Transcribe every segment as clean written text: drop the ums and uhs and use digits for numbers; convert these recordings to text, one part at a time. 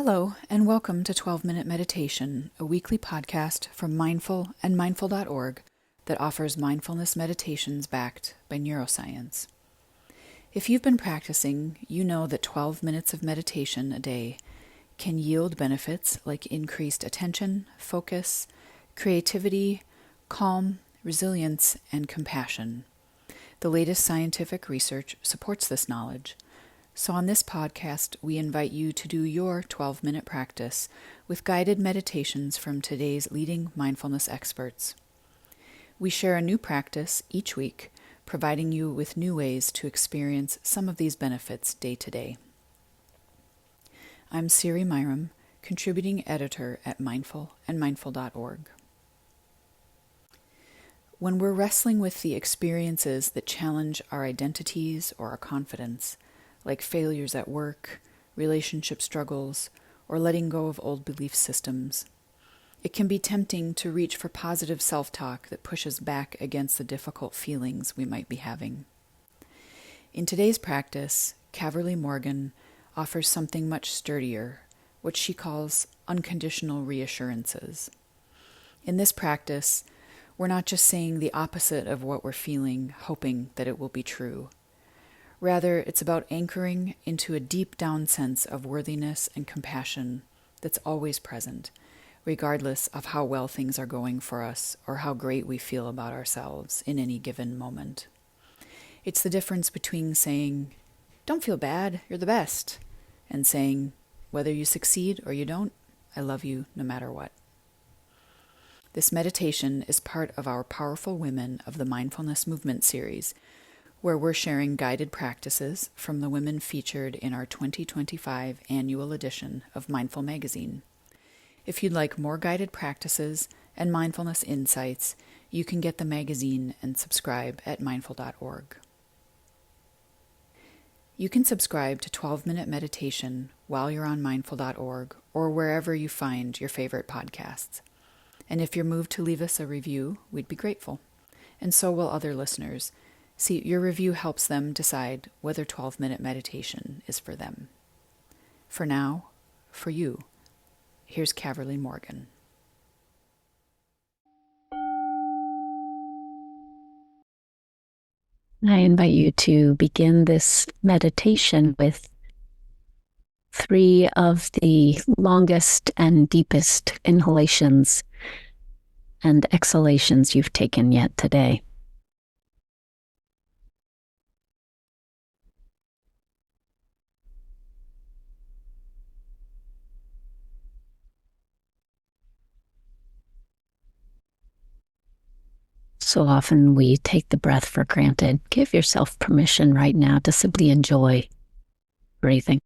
Hello, and welcome to 12-Minute Meditation, a weekly podcast from Mindful and Mindful.org that offers mindfulness meditations backed by neuroscience. If you've been practicing, you know that 12 minutes of meditation a day can yield benefits like increased attention, focus, creativity, calm, resilience, and compassion. The latest scientific research supports this knowledge. So on this podcast, we invite you to do your 12-minute practice with guided meditations from today's leading mindfulness experts. We share a new practice each week, providing you with new ways to experience some of these benefits day to day. I'm Siri Myram, contributing editor at Mindful and Mindful.org. When we're wrestling with the experiences that challenge our identities or our confidence, like failures at work, relationship struggles, or letting go of old belief systems, it can be tempting to reach for positive self-talk that pushes back against the difficult feelings we might be having. In today's practice, Caverly Morgan offers something much sturdier, what she calls unconditional reassurances. In this practice, we're not just saying the opposite of what we're feeling, hoping that it will be true. Rather, it's about anchoring into a deep down sense of worthiness and compassion that's always present, regardless of how well things are going for us or how great we feel about ourselves in any given moment. It's the difference between saying, "Don't feel bad, you're the best," and saying, "Whether you succeed or you don't, I love you no matter what." This meditation is part of our Powerful Women of the Mindfulness Movement series, where we're sharing guided practices from the women featured in our 2025 annual edition of Mindful Magazine. If you'd like more guided practices and mindfulness insights, you can get the magazine and subscribe at mindful.org. You can subscribe to 12-Minute Meditation while you're on mindful.org or wherever you find your favorite podcasts. And if you're moved to leave us a review, we'd be grateful. And so will other listeners. See, your review helps them decide whether 12-minute meditation is for them. For now, for you, here's Caverly Morgan. I invite you to begin this meditation with 3 of the longest and deepest inhalations and exhalations you've taken yet today. So often we take the breath for granted. Give yourself permission right now to simply enjoy breathing.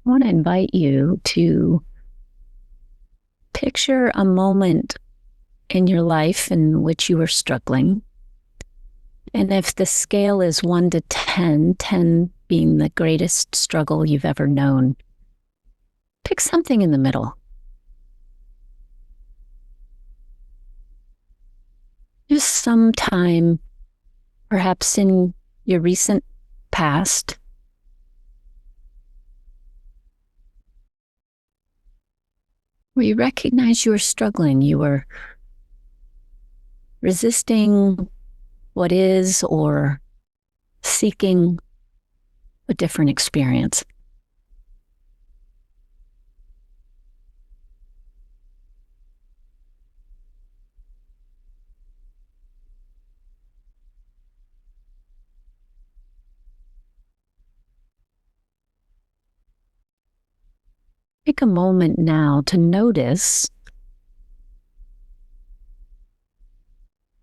I want to invite you to picture a moment in your life in which you are struggling. And if the scale is 1 to 10, 10 being the greatest struggle you've ever known, pick something in the middle. Just some time, perhaps in your recent past, where you recognize you were struggling, you were resisting what is or seeking a different experience. Take a moment now to notice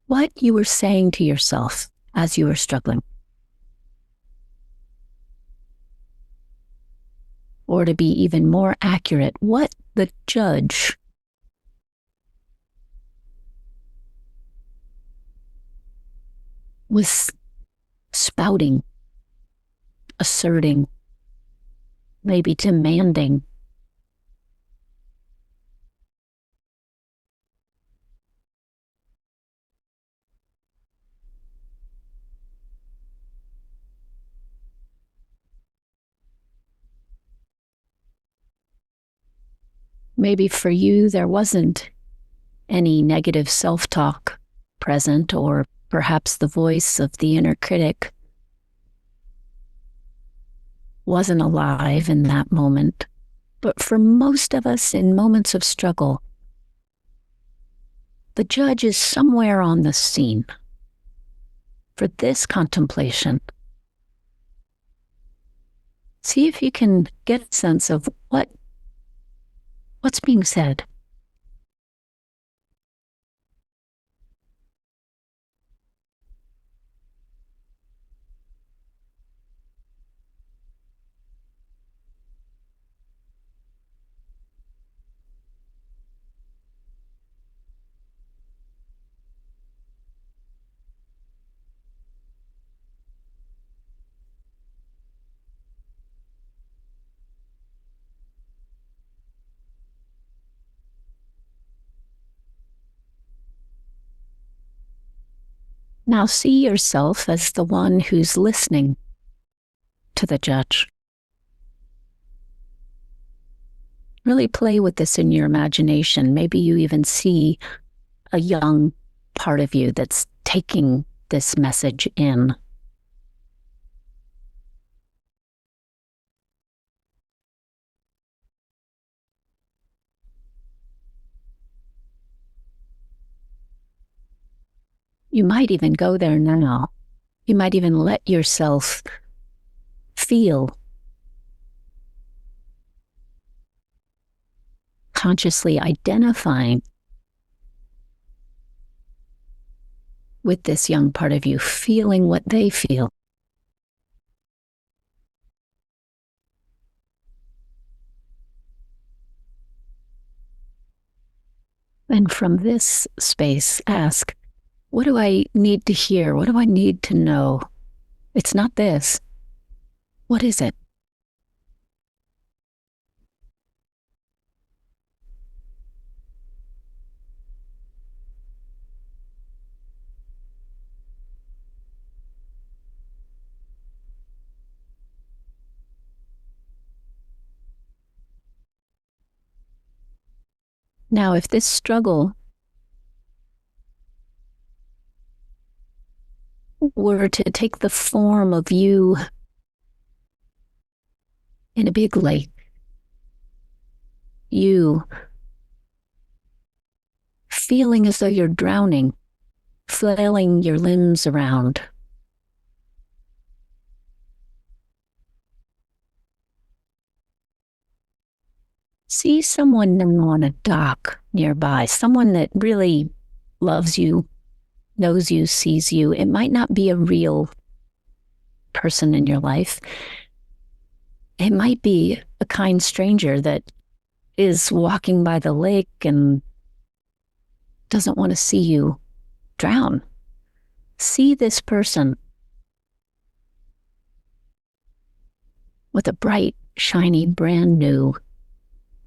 what you were saying to yourself as you were struggling. Or to be even more accurate, what the the judge was spouting, asserting, maybe demanding. Maybe for you, there wasn't any negative self-talk present, or perhaps the voice of the inner critic wasn't alive in that moment. But for most of us in moments of struggle, the judge is somewhere on the scene. For this contemplation, see if you can get a sense of what's being said. Now see yourself as the one who's listening to the judge. Really play with this in your imagination. Maybe you even see a young part of you that's taking this message in. You might even go there now. You might even let yourself feel, consciously identifying with this young part of you, feeling what they feel. And from this space, ask, what do I need to hear? What do I need to know? It's not this. What is it? Now, if this struggle were to take the form of you in a big lake, you feeling as though you're drowning, flailing your limbs around, see someone now on a dock nearby, someone that really loves you, knows you, sees you. It might not be a real person in your life. It might be a kind stranger that is walking by the lake and doesn't want to see you drown. See this person with a bright, shiny, brand new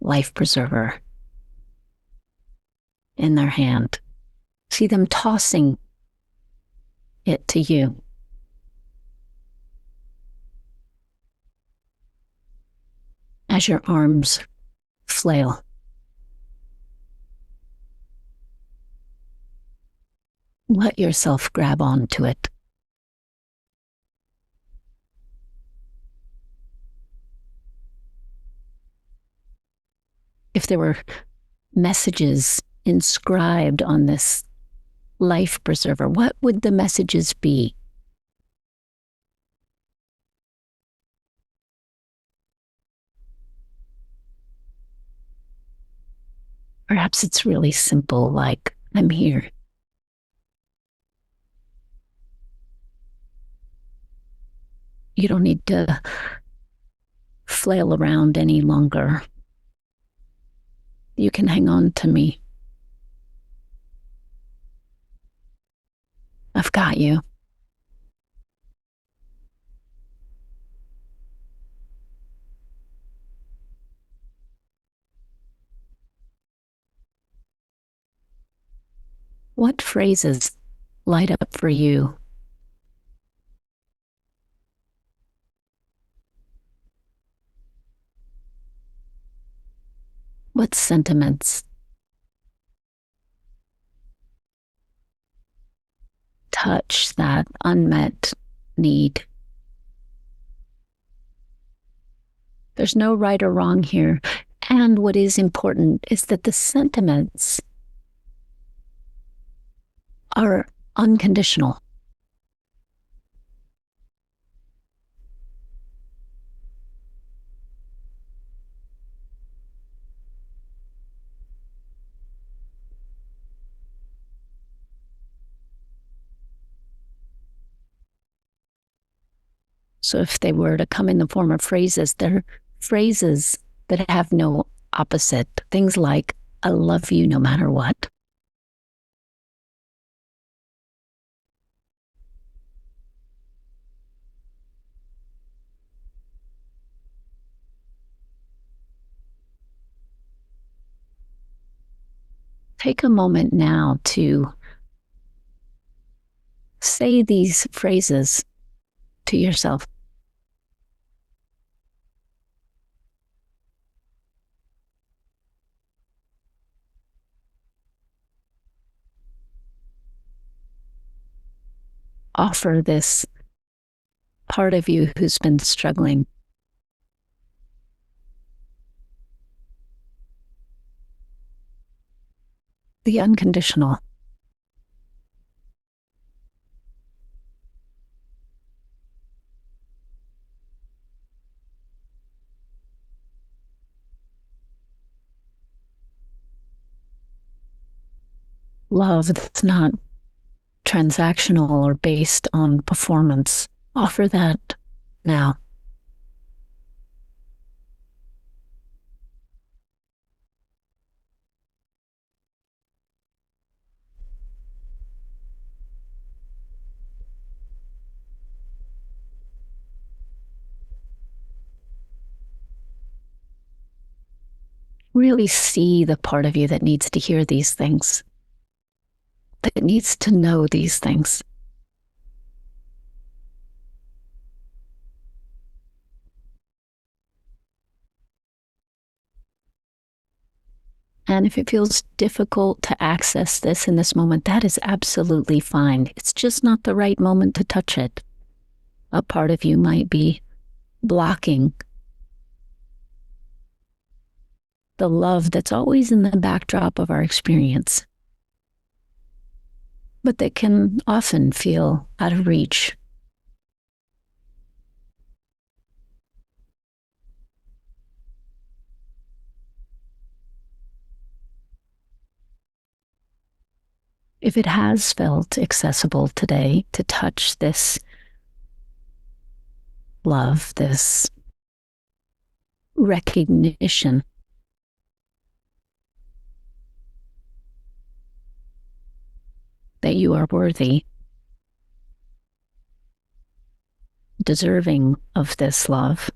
life preserver in their hand. See them tossing it to you. As your arms flail. Let yourself grab onto it. If there were messages inscribed on this life preserver, what would the messages be? Perhaps it's really simple, like, I'm here. You don't need to flail around any longer. You can hang on to me. I've got you. What phrases light up for you? What sentiments touch that unmet need? There's no right or wrong here. And what is important is that the sentiments are unconditional. So if they were to come in the form of phrases, they're phrases that have no opposite. Things like, I love you no matter what. Take a moment now to say these phrases to yourself. Offer this part of you who's been struggling. The unconditional. Love that's not transactional or based on performance. Offer that now. Really see the part of you that needs to hear these things, that needs to know these things. And if it feels difficult to access this in this moment, that is absolutely fine. It's just not the right moment to touch it. A part of you might be blocking the love that's always in the backdrop of our experience, but that can often feel out of reach. If it has felt accessible today to touch this love, this recognition that you are worthy, deserving of this love,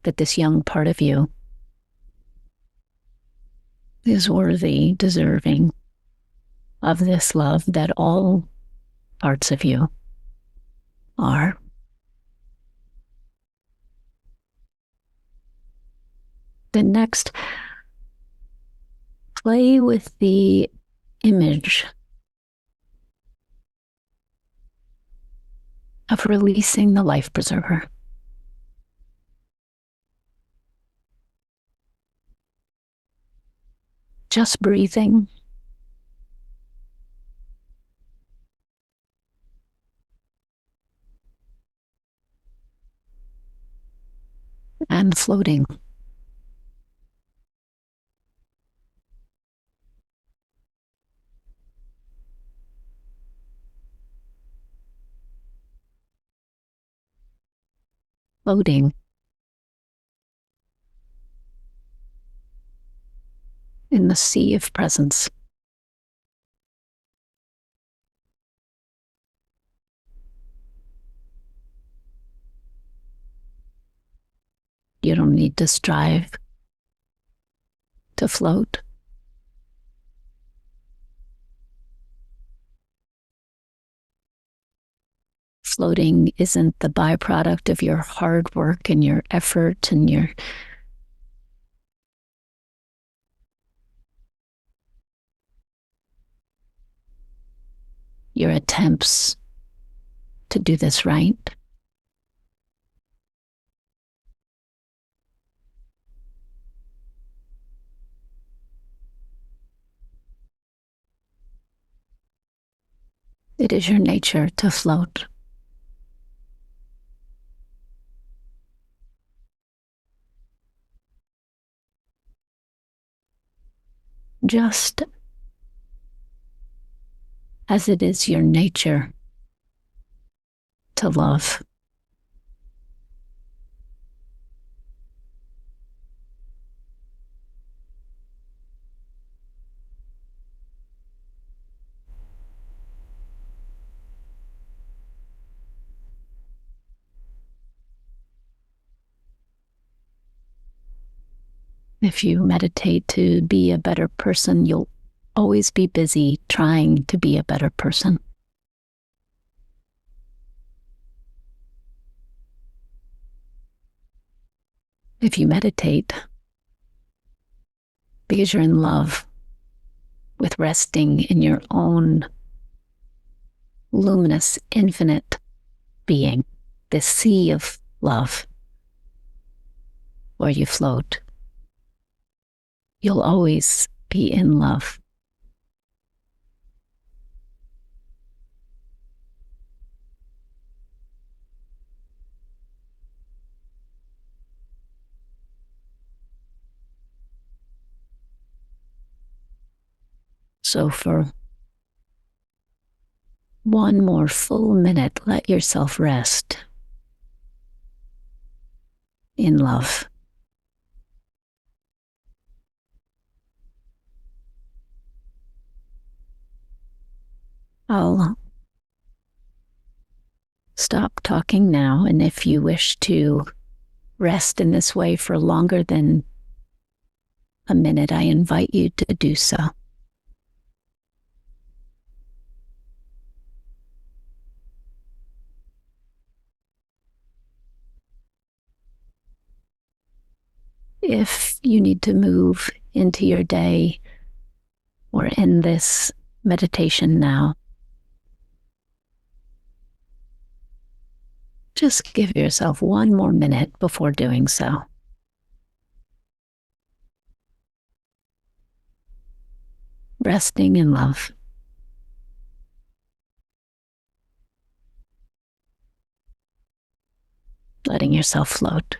that this young part of you is worthy, deserving of this love, that all parts of you are. Then next, play with the image of releasing the life preserver. Just breathing and floating. Floating in the sea of presence. You don't need to strive to float. Floating isn't the byproduct of your hard work and your effort and your attempts to do this right. It is your nature to float. Just as it is your nature to love. If you meditate to be a better person, you'll always be busy trying to be a better person. If you meditate because you're in love with resting in your own luminous, infinite being, this sea of love where you float, you'll always be in love. So for one more full minute, let yourself rest in love. I'll stop talking now, and if you wish to rest in this way for longer than a minute, I invite you to do so. If you need to move into your day or end this meditation now, just give yourself one more minute before doing so. Resting in love. Letting yourself float.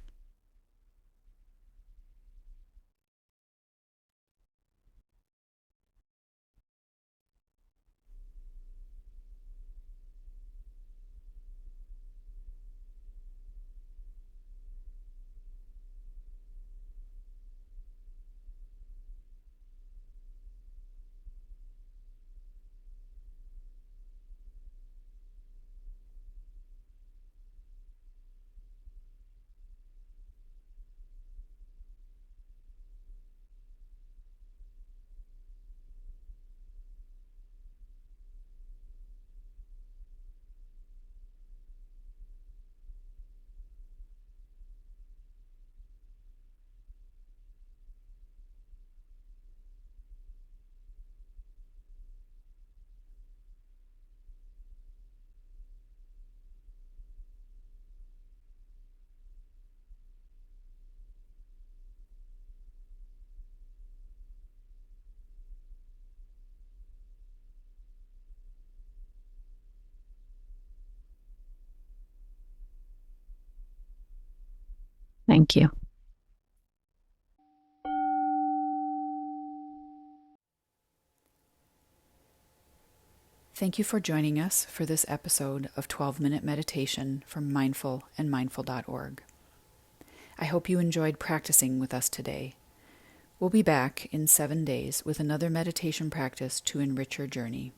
Thank you. Thank you for joining us for this episode of 12-Minute Meditation from Mindful and Mindful.org. I hope you enjoyed practicing with us today. We'll be back in 7 days with another meditation practice to enrich your journey.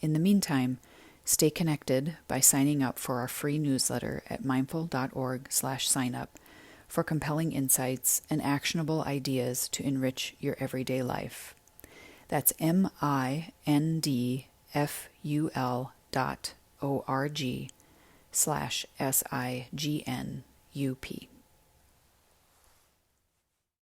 In the meantime, stay connected by signing up for our free newsletter at mindful.org/signup for compelling insights and actionable ideas to enrich your everyday life. That's mindful.org/SIGNUP.